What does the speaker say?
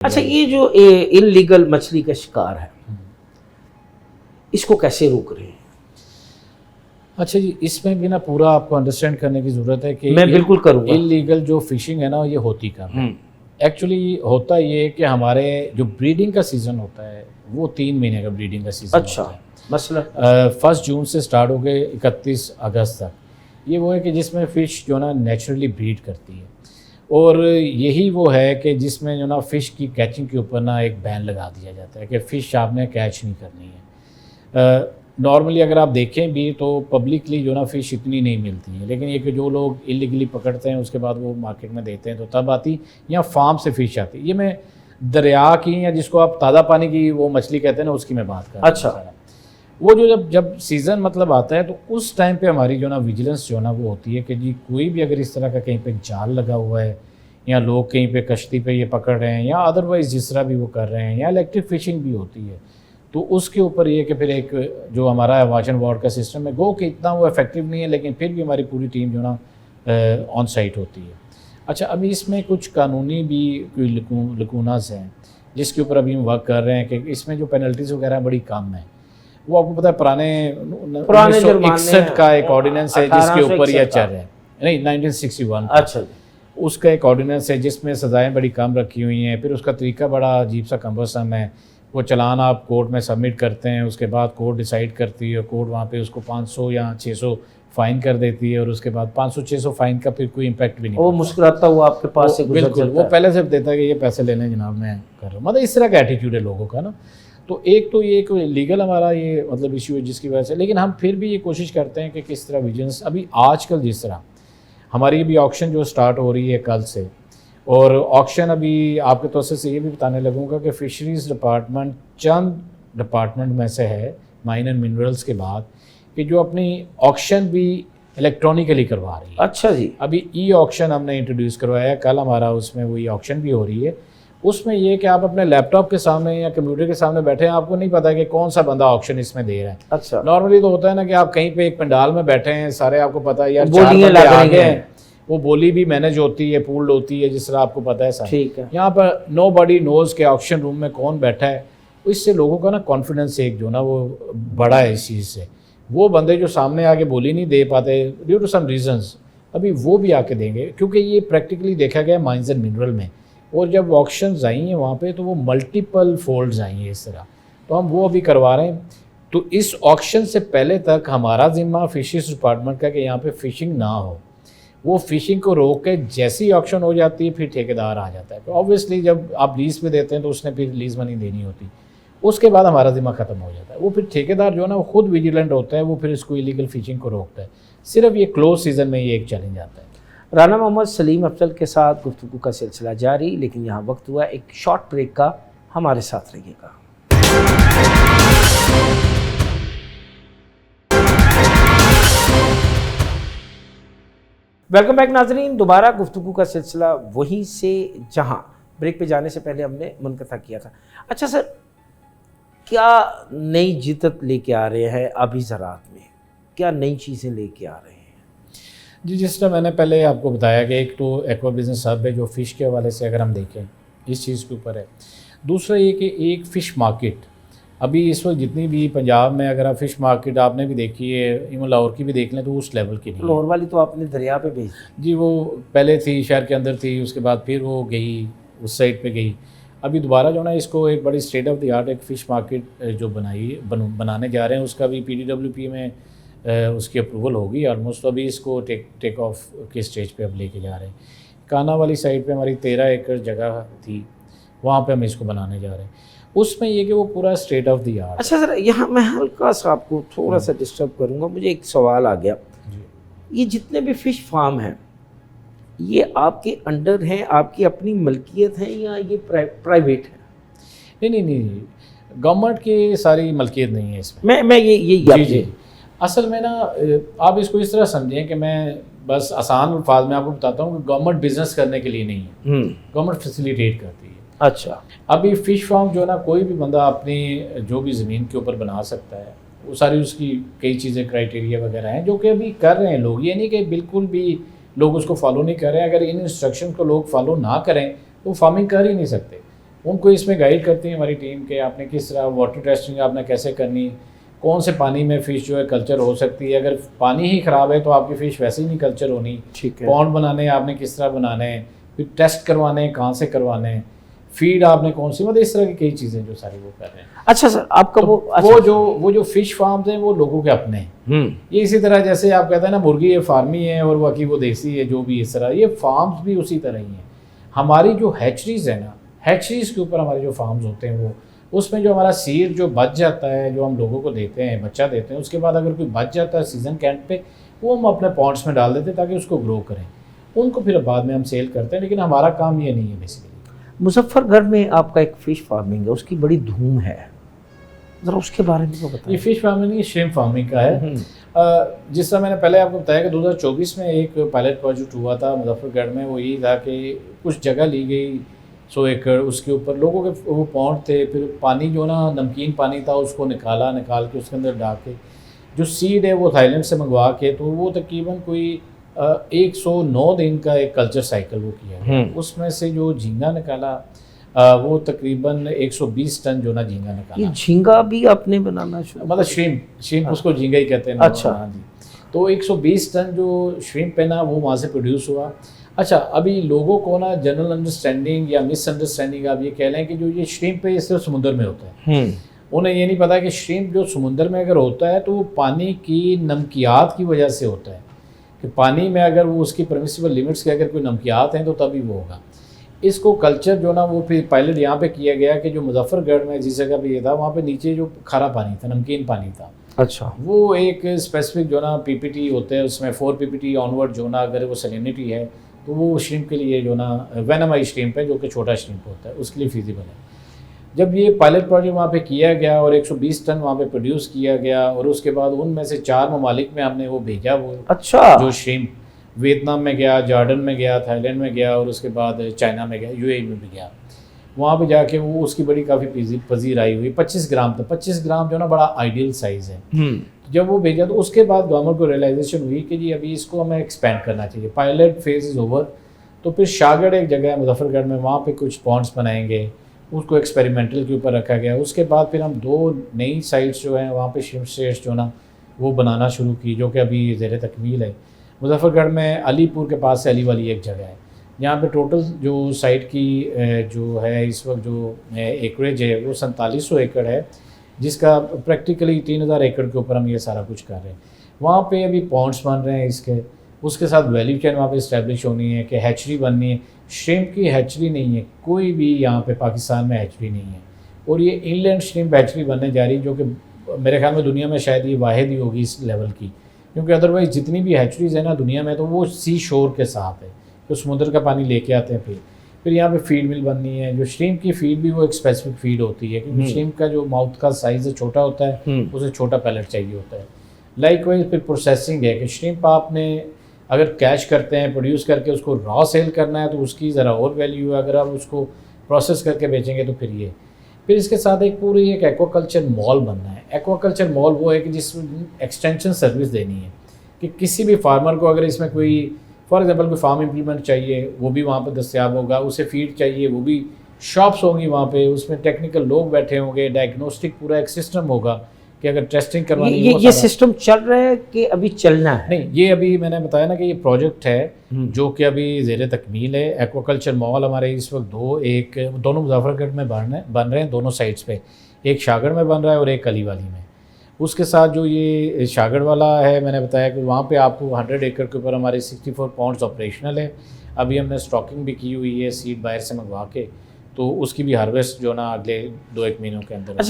اچھا یہ جو ان لیگل مچھلی کا شکار ہے اس کو کیسے روک رہے ہیں؟ اچھا جی، اس میں بھی نا پورا آپ کو انڈرسٹینڈ کرنے کی ضرورت ہے کہ میں بالکل کروں گا. ان لیگل جو فشنگ ہے نا یہ ہوتی کب ہے. ایکچولی ہوتا یہ کہ ہمارے جو بریڈنگ کا سیزن ہوتا ہے وہ 3 مہینے کا بریڈنگ کا سیزن اچھا ہوتا ہے. مثلا 1 جون سے سٹارٹ ہو گئے 31 اگست تک. یہ وہ ہے کہ جس میں فش جو نا نیچرلی بریڈ کرتی ہے، اور یہی وہ ہے کہ جس میں جو نا فش کی کیچنگ کے اوپر نا ایک بین لگا دیا جاتا ہے کہ فش آپ نے کیچ نہیں کرنی ہے. نارملی اگر آپ دیکھیں بھی تو پبلکلی جو نا فش اتنی نہیں ملتی ہے، لیکن یہ کہ جو لوگ انلیگلی پکڑتے ہیں اس کے بعد وہ مارکیٹ میں دیتے ہیں تو تب آتی یا فارم سے فش آتی. یہ میں دریا کی یا جس کو آپ تازہ پانی کی وہ مچھلی کہتے ہیں نا اس کی میں بات کر رہا ہوں. اچھا وہ جو جب سیزن مطلب آتا ہے تو اس ٹائم پہ ہماری جو نا ویجیلنس جو نا وہ ہوتی ہے کہ جی کوئی بھی اگر اس طرح کا کہیں پہ جال لگا ہوا ہے یا لوگ کہیں پہ کشتی پہ یہ پکڑ رہے ہیں یا ادروائز جس طرح بھی وہ کر رہے ہیں یا الیکٹرک فشنگ بھی ہوتی ہے تو اس کے اوپر یہ کہ پھر ایک جو ہمارا واچ اینڈ وارڈ کا سسٹم ہے گو کہ اتنا وہ افیکٹو نہیں ہے، لیکن پھر بھی ہماری پوری ٹیم جو نا آن سائٹ ہوتی ہے. اچھا ابھی اس میں کچھ قانونی بھی کوئی لکوناز ہیں جس کے اوپر ابھی ہم ورک کر رہے ہیں کہ اس میں جو پینلٹیز وغیرہ بڑی کم ہیں. وہ آپ کو پتہ ہے پرانے 1961 کا ایک آرڈیننس ہے جس کے اوپر یہ چل رہا ہے، نہیں 1961. اچھا اس کا ایک آرڈیننس ہے جس میں سزائیں بڑی کم رکھی ہوئی ہیں. پھر اس کا طریقہ بڑا عجیب سا کمبرسم ہے. وہ چلان آپ کورٹ میں سبمٹ کرتے ہیں، اس کے بعد کورٹ ڈیسائیڈ کرتی ہے، کورٹ وہاں پہ اس کو 500 یا 600 فائن کر دیتی ہے، اور اس کے بعد 500-600 فائن کا پھر کوئی امپیکٹ بھی نہیں. وہ مسکراتا ہوا آپ کے پاس سے گزر بالکل وہ پہلے سے دیتا ہے کہ یہ پیسے لے لیں جناب میں کر رہا ہوں. مطلب اس طرح کا ایٹیٹیوڈ ہے لوگوں کا نا. تو ایک تو یہ لیگل ہمارا یہ مطلب ایشو ہے جس کی وجہ سے، لیکن ہم پھر بھی یہ کوشش کرتے ہیں کہ کس طرح ویجنس ابھی آج کل جس طرح ہماری بھی آکشن جو سٹارٹ ہو رہی ہے کل سے، اور آکشن ابھی آپ کے توسط سے یہ بھی بتانے لگوں گا کہ فشریز ڈپارٹمنٹ چند ڈپارٹمنٹ میں سے ہے مائن اینڈ منرلز کے بعد کہ جو اپنی آکشن بھی الیکٹرانکلی کروا رہی ہے. اچھا جی، ابھی ای آکشن ہم نے انٹروڈیوس کروایا ہے، کل ہمارا اس میں وہی آکشن بھی ہو رہی ہے. اس میں یہ کہ آپ اپنے لیپ ٹاپ کے سامنے یا کمپیوٹر کے سامنے بیٹھے ہیں، آپ کو نہیں پتا کہ کون سا بندہ آکشن اس میں دے رہا ہے. اچھا نارملی تو ہوتا ہے نا کہ آپ کہیں پہ ایک پنڈال میں بیٹھے ہیں، سارے آپ کو پتا ہے یار بولیاں لگ رہی ہیں، وہ بولی بھی مینج ہوتی ہے، پولڈ ہوتی ہے جس طرح آپ کو پتا ہے سر. ٹھیک ہے. یہاں پر نو باڈی نوز کے آکشن روم میں کون بیٹھا ہے. اس سے لوگوں کا نا کانفیڈنس ایک جو نا وہ بڑا ہے اس چیز سے. وہ بندے جو سامنے آ کے بولی نہیں دے پاتے ڈیو ٹو سم ریزنز، ابھی وہ بھی آ کے دیں گے کیونکہ یہ پریکٹیکلی دیکھا گیا مائنز اینڈ منرل میں. اور جب آکشنز آئی ہیں وہاں پہ تو وہ ملٹیپل فولڈز آئی ہیں اس طرح، تو ہم وہ ابھی کروا رہے ہیں. تو اس آکشن سے پہلے تک ہمارا ذمہ فشریز ڈپارٹمنٹ کا کہ یہاں پہ فشنگ نہ ہو. وہ فشنگ کو روک کے جیسی آکشن ہو جاتی ہے پھر ٹھیکیدار آ جاتا ہے. تو آبویسلی جب آپ لیز پہ دیتے ہیں تو اس نے پھر لیز منی دینی ہوتی، اس کے بعد ہمارا ذمہ ختم ہو جاتا ہے. وہ پھر ٹھیکیدار جو ہے نا وہ خود ویجیلنٹ ہوتا ہے، وہ پھر اس کو ایلیگل فشنگ کو روکتا ہے. صرف یہ کلوز سیزن میں یہ ایک چیلنج آتا ہے. رانا محمد سلیم افضل کے ساتھ گفتگو کا سلسلہ جاری، لیکن یہاں وقت ہوا ایک شارٹ بریک کا. ہمارے ساتھ رہیے گا. ویلکم بیک ناظرین، دوبارہ گفتگو کا سلسلہ وہیں سے جہاں بریک پہ جانے سے پہلے ہم نے منقطع کیا تھا. اچھا سر، کیا نئی جدت لے کے آ رہے ہیں ابھی زراعت میں؟ کیا نئی چیزیں لے کے آ رہے ہیں؟ جی جس طرح میں نے پہلے آپ کو بتایا کہ ایک تو ایکوا بزنس ہب ہے جو فش کے حوالے سے اگر ہم دیکھیں اس چیز کے اوپر ہے. دوسرا یہ کہ ایک فش مارکیٹ ابھی اس وقت جتنی بھی پنجاب میں اگر آپ فش مارکیٹ آپ نے بھی دیکھی ہے، ایون لاہور کی بھی دیکھ لیں تو اس لیول کی نہیں. لاہور والی تو آپ نے دریا پہ بھیج جی، وہ پہلے تھی شہر کے اندر تھی، اس کے بعد پھر وہ گئی اس سائڈ پہ گئی. ابھی دوبارہ جو نا اس کو ایک بڑی اسٹیٹ آف دی آرٹ ایک فش مارکیٹ جو بنانے جا رہے ہیں، اس کا بھی PDWP میں اس کی اپروول ہوگی آلموسٹ. ابھی اس کو ٹیک آف کے اسٹیج پہ اب لے کے جا رہے ہیں. کانا والی سائڈ پہ ہماری 13 ایکڑ جگہ تھی، وہاں پہ ہم اس کو بنانے جا رہے ہیں. اس میں یہ کہ وہ پورا اسٹیٹ آف دی آرٹ. اچھا سر، یہاں میں ہلکا سا آپ کو تھوڑا سا ڈسٹرب کروں گا. مجھے ایک سوال آ گیا. یہ جتنے بھی فش فارم ہیں یہ آپ کے انڈر ہیں، آپ کی اپنی ملکیت ہیں یا یہ پرائیویٹ ہے؟ نہیں، گورنمنٹ کی ساری ملکیت نہیں ہے اس میں. میں یہ جی اصل میں نا آپ اس کو اس طرح سمجھیں کہ میں بس آسان الفاظ میں آپ کو بتاتا ہوں کہ گورنمنٹ بزنس کرنے کے لیے نہیں ہے، گورنمنٹ فیسیلیٹیٹ کرتی ہے. اچھا، ابھی فش فارم جو ہے نا کوئی بھی بندہ اپنی جو بھی زمین کے اوپر بنا سکتا ہے. وہ ساری اس کی کئی چیزیں کرائٹیریا وغیرہ ہیں جو کہ ابھی کر رہے ہیں لوگ. یہ نہیں کہ بالکل بھی لوگ اس کو فالو نہیں کر رہے ہیں. اگر ان انسٹرکشن کو لوگ فالو نہ کریں تو فارمنگ کر ہی نہیں سکتے. ان کو اس میں گائیڈ کرتی ہے ہماری ٹیم کہ آپ نے کس طرح واٹر ٹیسٹنگ آپ نے کیسے کرنی، کون سے پانی میں فش جو ہے کلچر ہو سکتی ہے، اگر پانی ہی خراب ہے تو آپ کی فش ویسے ہی نہیں کلچر ہونی، ٹھیک ہے، پونڈ بنانے آپ نے کس طرح بنانے ہیں، پھر ٹیسٹ کروانے ہیں کہاں سے کروانے ہیں، فیڈ آپ نے کون سی، مطلب اس طرح کی کئی چیزیں جو ساری وہ کر رہے ہیں۔ اچھا سر آپ کا وہ جو فش فارمز ہیں وہ لوگوں کے اپنے ہیں، یہ اسی طرح جیسے آپ کہتے ہیں نا مرغی یہ فارمی ہے اور باقی وہ دیسی ہے، جو بھی اس طرح یہ فارمز بھی اسی طرح ہی ہیں۔ ہماری جو ہیچریز ہے نا، ہیچریز کے اوپر ہمارے جو فارمز ہوتے ہیں وہ اس میں جو ہمارا سیڈ جو بچ جاتا ہے جو ہم لوگوں کو دیتے ہیں، بچہ دیتے ہیں، اس کے بعد اگر کوئی بچ جاتا ہے سیزن کے اینڈ پہ وہ ہم اپنے پونڈس میں ڈال دیتے ہیں تاکہ اس کو گرو کریں، ان کو پھر بعد میں ہم سیل کرتے ہیں، لیکن ہمارا کام یہ نہیں ہے بیسیکلی۔ مظفر گڑھ میں آپ کا ایک فش فارمنگ ہے، اس کی بڑی دھوم ہے، ذرا اس کے بارے میں بتائیں۔ یہ فش فارمنگ نہیں، شrimp فارمنگ کا ہے۔ جس طرح میں نے پہلے آپ کو بتایا کہ 2024 میں ایک پائلٹ پروجیکٹ ہوا تھا مظفر گڑھ میں، وہ یہی تھا کہ کچھ جگہ لی گئی 100 ایکڑ، اس کے اوپر لوگوں کے وہ پونڈ تھے، پھر پانی جو نا نمکین پانی تھا اس کو نکال کے اس کے اندر ڈال کے جو سیڈ ہے وہ تھائی لینڈ سے منگوا کے، تو وہ تقریباً کوئی 109 دن کا ایک کلچر سائیکل وہ کیا، اس میں سے جو جھینگا نکالا وہ تقریباً 120 ٹن جو نا جھینگا نکالا۔ یہ جھینگا بھی آپ نے بنانا شروع، مطلب شrimp اس کو جھینگا ہی کہتے ہیں۔ اچھا جی، تو 120 ٹن جو شrimp ہے نا وہ وہاں سے پروڈیوس ہوا۔ اچھا، ابھی لوگوں کو نا جنرل انڈرسٹینڈنگ یا مس انڈرسٹینڈنگ آپ یہ کہہ لیں کہ جو یہ شrimp ہے یہ صرف سمندر میں ہوتا ہے، انہیں یہ نہیں پتا کہ شrimp جو سمندر میں اگر ہوتا ہے تو وہ پانی کی نمکیات کی وجہ سے ہوتا ہے، کہ پانی میں اگر وہ اس کی پرمیسیبل لیمٹس کے اگر کوئی نمکیات ہیں تو تبھی وہ ہوگا۔ اس کو کلچر جو نا وہ پھر پائلٹ یہاں پہ کیا گیا کہ جو مظفر گڑھ میں جس جگہ پہ یہ تھا وہاں پہ نیچے جو کھارا پانی تھا، نمکین پانی تھا، اچھا وہ ایک اسپیسیفک جو نا پی پی ٹی ہوتے ہیں، اس میں 4 PPT آنورڈ جو نا اگر وہ سیلینٹی ہے تو وہ شrimp کے لیے جو نا وینمائی شrimp ہے جو کہ چھوٹا شrimp ہوتا ہے اس کے لیے فیزیبل ہے۔ جب یہ پائلٹ پروجیکٹ وہاں پہ کیا گیا اور 120 ٹن وہاں پہ پروڈیوس کیا گیا، اور اس کے بعد ان میں سے 4 ممالک میں ہم نے وہ بھیجا، وہ اچھا جو شrimp ویتنام میں گیا، جارڈن میں گیا، تھائی لینڈ میں گیا، اور اس کے بعد چائنا میں گیا، UAE میں بھی گیا۔ وہاں پہ جا کے وہ اس کی بڑی کافی پذیرائی ہوئی، 25 گرام تھا، 25 گرام جو نا بڑا آئیڈیل سائز ہے۔ جب وہ بھیجا تو اس کے بعد گورنمنٹ کو ریئلائزیشن ہوئی کہ جی ابھی اس کو ہمیں ایکسپینڈ کرنا چاہیے، پائلٹ فیز از اوور۔ تو پھر شاگڑ ایک جگہ ہے مظفر گڑھ میں، وہاں پہ کچھ پونڈس بنائیں گے، اس کو ایکسپیریمنٹل کے اوپر رکھا گیا۔ اس کے بعد پھر ہم 2 نئی سائٹس جو ہیں وہاں پہ شrimp اسٹیٹس جو نا وہ بنانا شروع کی، جو کہ ابھی زیر تکمیل ہے۔ مظفر گڑھ میں علی پور کے پاس سے علی والی ایک جگہ ہے، یہاں پہ ٹوٹل جو سائٹ کی جو ہے اس وقت جو ایکڑیج ہے وہ 4700 ایکڑ ہے، جس کا پریکٹیکلی 3000 ایکڑ کے اوپر ہم یہ سارا کچھ کر رہے ہیں۔ وہاں پہ ابھی پونڈس بن رہے ہیں اس کے ساتھ ویلیو چین وہاں پہ اسٹیبلش ہونی ہے کہ ہیچری بننی ہے۔ شrimp کی ہیچری نہیں ہے کوئی بھی یہاں پہ پاکستان میں ہیچری نہیں ہے، اور یہ ان لینڈ شrimp ہیچری بننے جا رہی جو کہ میرے خیال میں دنیا میں شاید یہ واحد ہی ہوگی اس لیول کی، کیونکہ ادروائز جتنی بھی ہیچریز ہیں نا دنیا میں تو وہ سی شور کے ساتھ ہے، تو سمندر کا پانی لے کے آتے ہیں۔ پھر یہاں پہ فیڈ مل بننی ہے، جو شrimp کی فیڈ بھی وہ ایک اسپیسیفک فیڈ ہوتی ہے، کیونکہ شrimp کا جو ماؤتھ کا سائز چھوٹا ہوتا ہے، اسے چھوٹا پیلٹ چاہیے ہوتا ہے۔ لائک وائز پھر پروسیسنگ ہے کہ شrimp آپ نے اگر کیچ کرتے ہیں پروڈیوس کر کے اس کو را سیل کرنا ہے تو اس کی ذرا اور ویلیو ہے، اگر آپ اس کو پروسیس کر کے بیچیں گے تو پھر اس کے ساتھ ایک ایکوا کلچر مال بننا ہے۔ ایکوا کلچر مال وہ ہے کہ جس میں ایکسٹینشن سروس دینی ہے، کہ کسی بھی فارمر کو اگر اس میں کوئی فار ایگزامپل کوئی فارم امپلیمنٹ چاہیے وہ بھی وہاں پہ دستیاب ہوگا، اسے فیڈ چاہیے وہ بھی، شاپس ہوں گی وہاں پہ، اس میں ٹیکنیکل لوگ بیٹھے ہوں گے، ڈائگنوسٹک پورا ایک سسٹم ہوگا کہ اگر ٹیسٹنگ کروانی یہ سسٹم چل رہا ہے کہ ابھی چلنا ہے؟ نہیں، یہ ابھی میں نے بتایا نا کہ یہ پروجیکٹ ہے جو کہ ابھی زیر تکمیل ہے۔ ایکوا کلچر مال ہمارے اس وقت دونوں مظفر گڑھ میں بن رہے ہیں، دونوں سائٹس پہ، ایک شاگڑ میں بن رہا ہے اور ایک علی والی میں۔ اس کے ساتھ جو یہ شاگڑ والا ہے میں نے بتایا کہ وہاں پہ آپ کو 100 ایکڑ کے اوپر ہمارے 64 پونڈس آپریشنل ہے، ابھی ہم نے اسٹاکنگ بھی کی ہوئی ہے سیڈ باہر سے منگوا کے، تو اس کی بھی ہارویسٹ جو نا اگلے 2-1 مہینوں کے اندر۔